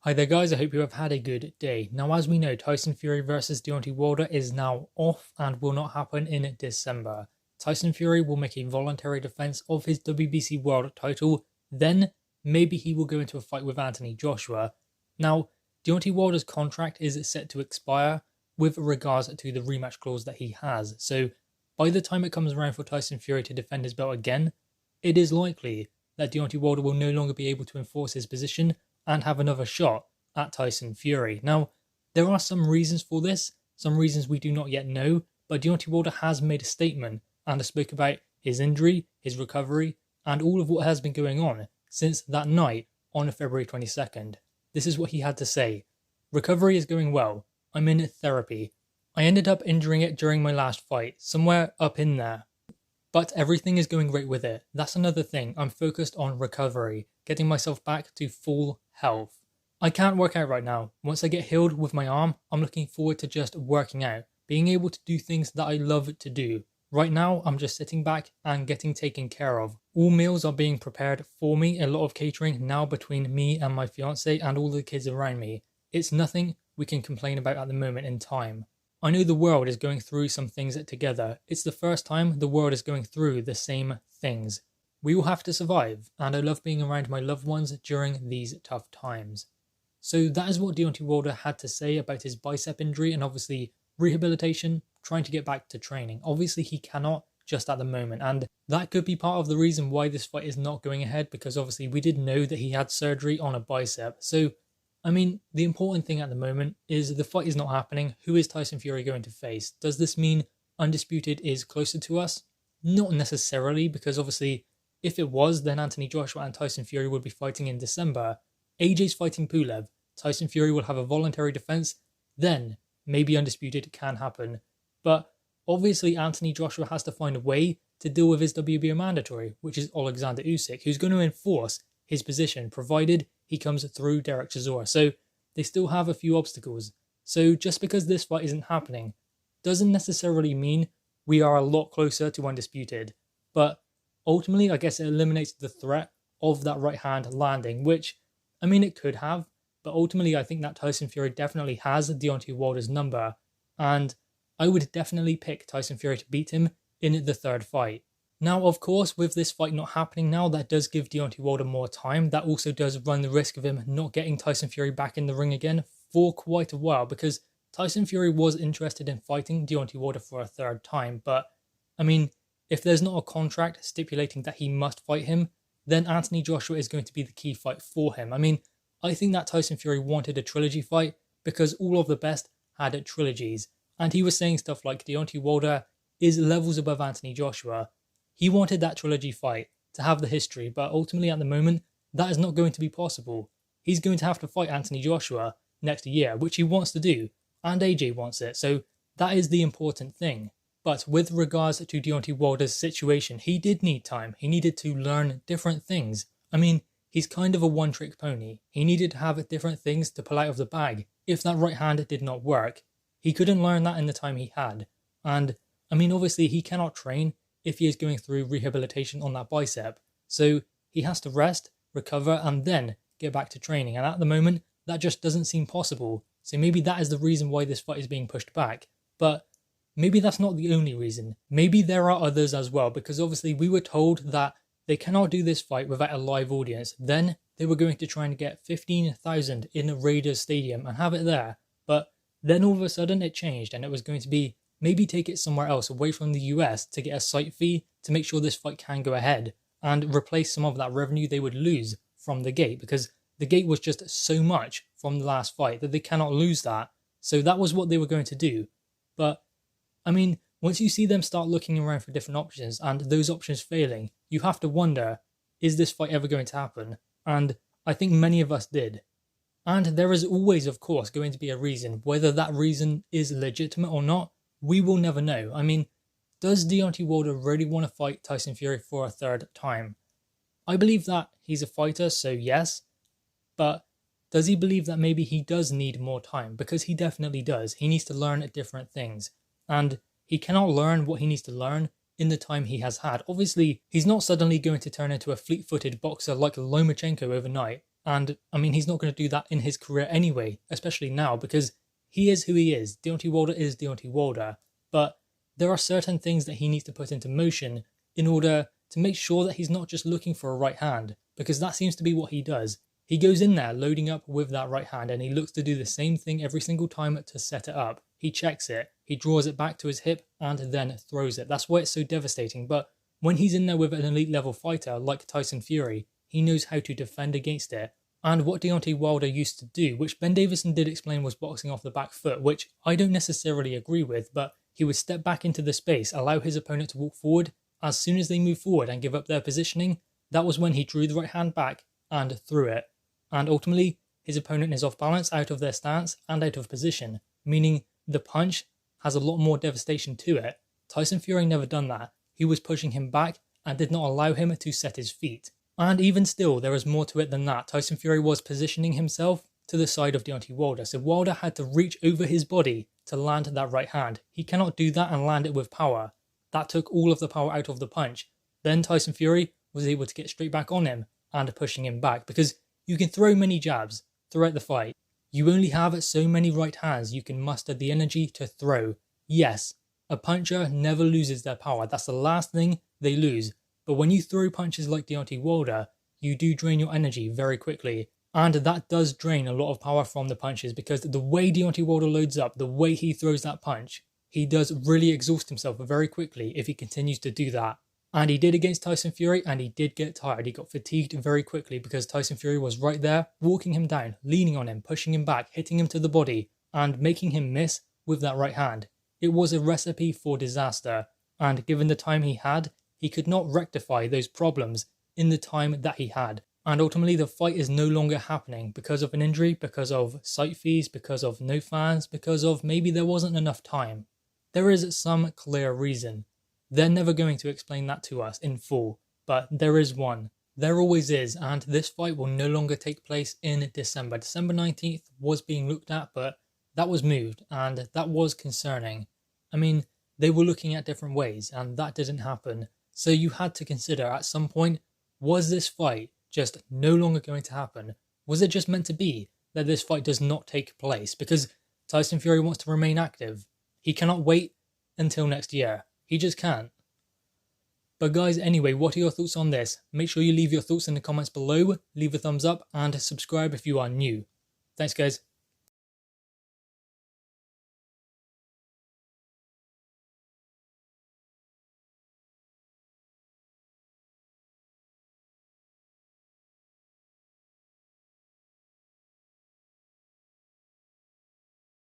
Hi there guys, I hope you have had a good day. Now as we know, Tyson Fury versus Deontay Wilder is now off and will not happen in December. Tyson Fury will make a voluntary defense of his WBC world title, then maybe he will go into a fight with Anthony Joshua. Now, Deontay Wilder's contract is set to expire with regards to the rematch clause that he has, so by the time it comes around for Tyson Fury to defend his belt again, it is likely that Deontay Wilder will no longer be able to enforce his position and have another shot at Tyson Fury. Now, there are some reasons for this, some reasons we do not yet know, but Deontay Wilder has made a statement and spoke about his injury, his recovery, and all of what has been going on since that night on February 22nd. This is what he had to say. Recovery is going well. I'm in therapy. I ended up injuring it during my last fight, somewhere up in there. But everything is going great with it. That's another thing. I'm focused on recovery, getting myself back to full health. I can't work out right now. Once I get healed with my arm, I'm looking forward to just working out, being able to do things that I love to do. Right now, I'm just sitting back and getting taken care of. All meals are being prepared for me, a lot of catering now between me and my fiance and all the kids around me. It's nothing we can complain about at the moment in time. I know the world is going through some things together. It's the first time the world is going through the same things. We will have to survive, and I love being around my loved ones during these tough times. So that is what Deontay Wilder had to say about his bicep injury and obviously rehabilitation, trying to get back to training. Obviously he cannot just at the moment, and that could be part of the reason why this fight is not going ahead, because obviously we did know that he had surgery on a bicep. So I mean, the important thing at the moment is the fight is not happening. Who is Tyson Fury going to face? Does this mean Undisputed is closer to us? Not necessarily, because obviously if it was, then Anthony Joshua and Tyson Fury would be fighting in December. AJ's fighting Pulev. Tyson Fury will have a voluntary defense. Then maybe Undisputed can happen. But obviously Anthony Joshua has to find a way to deal with his WBO mandatory, which is Alexander Usyk, who's going to enforce his position, provided he comes through Derek Chisora. So they still have a few obstacles. So just because this fight isn't happening doesn't necessarily mean we are a lot closer to Undisputed. But ultimately, I guess it eliminates the threat of that right hand landing, which, I mean, it could have. But ultimately, I think that Tyson Fury definitely has Deontay Wilder's number. And I would definitely pick Tyson Fury to beat him in the third fight. Now, of course, with this fight not happening now, that does give Deontay Wilder more time. That also does run the risk of him not getting Tyson Fury back in the ring again for quite a while, because Tyson Fury was interested in fighting Deontay Wilder for a third time. But, I mean, if there's not a contract stipulating that he must fight him, then Anthony Joshua is going to be the key fight for him. I mean, I think that Tyson Fury wanted a trilogy fight because all of the best had trilogies. And he was saying stuff like Deontay Wilder is levels above Anthony Joshua. He wanted that trilogy fight to have the history, but ultimately at the moment, that is not going to be possible. He's going to have to fight Anthony Joshua next year, which he wants to do, and AJ wants it, so that is the important thing. But with regards to Deontay Wilder's situation, he did need time. He needed to learn different things. I mean, he's kind of a one-trick pony. He needed to have different things to pull out of the bag. If that right hand did not work, he couldn't learn that in the time he had. And, I mean, obviously he cannot train if he is going through rehabilitation on that bicep. So he has to rest, recover, and then get back to training. And at the moment, that just doesn't seem possible. So maybe that is the reason why this fight is being pushed back. But maybe that's not the only reason. Maybe there are others as well, because obviously we were told that they cannot do this fight without a live audience. Then they were going to try and get 15,000 in Raiders Stadium and have it there. But then all of a sudden it changed, and it was going to be maybe take it somewhere else away from the US to get a site fee to make sure this fight can go ahead and replace some of that revenue they would lose from the gate, because the gate was just so much from the last fight that they cannot lose that. So that was what they were going to do. But, I mean, once you see them start looking around for different options and those options failing, you have to wonder, is this fight ever going to happen? And I think many of us did. And there is always, of course, going to be a reason. Whether that reason is legitimate or not, we will never know. I mean, does Deontay Wilder really want to fight Tyson Fury for a third time? I believe that he's a fighter, so yes. But does he believe that maybe he does need more time? Because he definitely does. He needs to learn different things. And he cannot learn what he needs to learn in the time he has had. Obviously, he's not suddenly going to turn into a fleet-footed boxer like Lomachenko overnight. And I mean, he's not going to do that in his career anyway, especially now, because he is who he is. Deontay Wilder is Deontay Wilder. But there are certain things that he needs to put into motion in order to make sure that he's not just looking for a right hand, because that seems to be what he does. He goes in there loading up with that right hand and he looks to do the same thing every single time to set it up. He checks it, he draws it back to his hip and then throws it. That's why it's so devastating. But when he's in there with an elite level fighter like Tyson Fury, he knows how to defend against it. And what Deontay Wilder used to do, which Ben Davison did explain was boxing off the back foot, which I don't necessarily agree with, but he would step back into the space, allow his opponent to walk forward. As soon as they move forward and give up their positioning, that was when he drew the right hand back and threw it. And ultimately, his opponent is off balance, out of their stance, and out of position, meaning the punch has a lot more devastation to it. Tyson Fury never done that. He was pushing him back and did not allow him to set his feet. And even still, there is more to it than that. Tyson Fury was positioning himself to the side of Deontay Wilder, so Wilder had to reach over his body to land that right hand. He cannot do that and land it with power. That took all of the power out of the punch. Then Tyson Fury was able to get straight back on him and pushing him back, because you can throw many jabs throughout the fight. You only have so many right hands you can muster the energy to throw. Yes, a puncher never loses their power. That's the last thing they lose. But when you throw punches like Deontay Wilder, you do drain your energy very quickly. And that does drain a lot of power from the punches, because the way Deontay Wilder loads up, the way he throws that punch, he does really exhaust himself very quickly if he continues to do that. And he did against Tyson Fury, and he did get tired. He got fatigued very quickly because Tyson Fury was right there, walking him down, leaning on him, pushing him back, hitting him to the body, and making him miss with that right hand. It was a recipe for disaster, and given the time he had, he could not rectify those problems in the time that he had. And ultimately the fight is no longer happening because of an injury, because of site fees, because of no fans, because of maybe there wasn't enough time. There is some clear reason. They're never going to explain that to us in full, but there is one. There always is, and this fight will no longer take place in December. December 19th was being looked at, but that was moved, and that was concerning. I mean, they were looking at different ways, and that didn't happen. So you had to consider at some point, was this fight just no longer going to happen? Was it just meant to be that this fight does not take place? Because Tyson Fury wants to remain active. He cannot wait until next year. He just can't. But guys, anyway, what are your thoughts on this? Make sure you leave your thoughts in the comments below, leave a thumbs up, and subscribe if you are new. Thanks guys.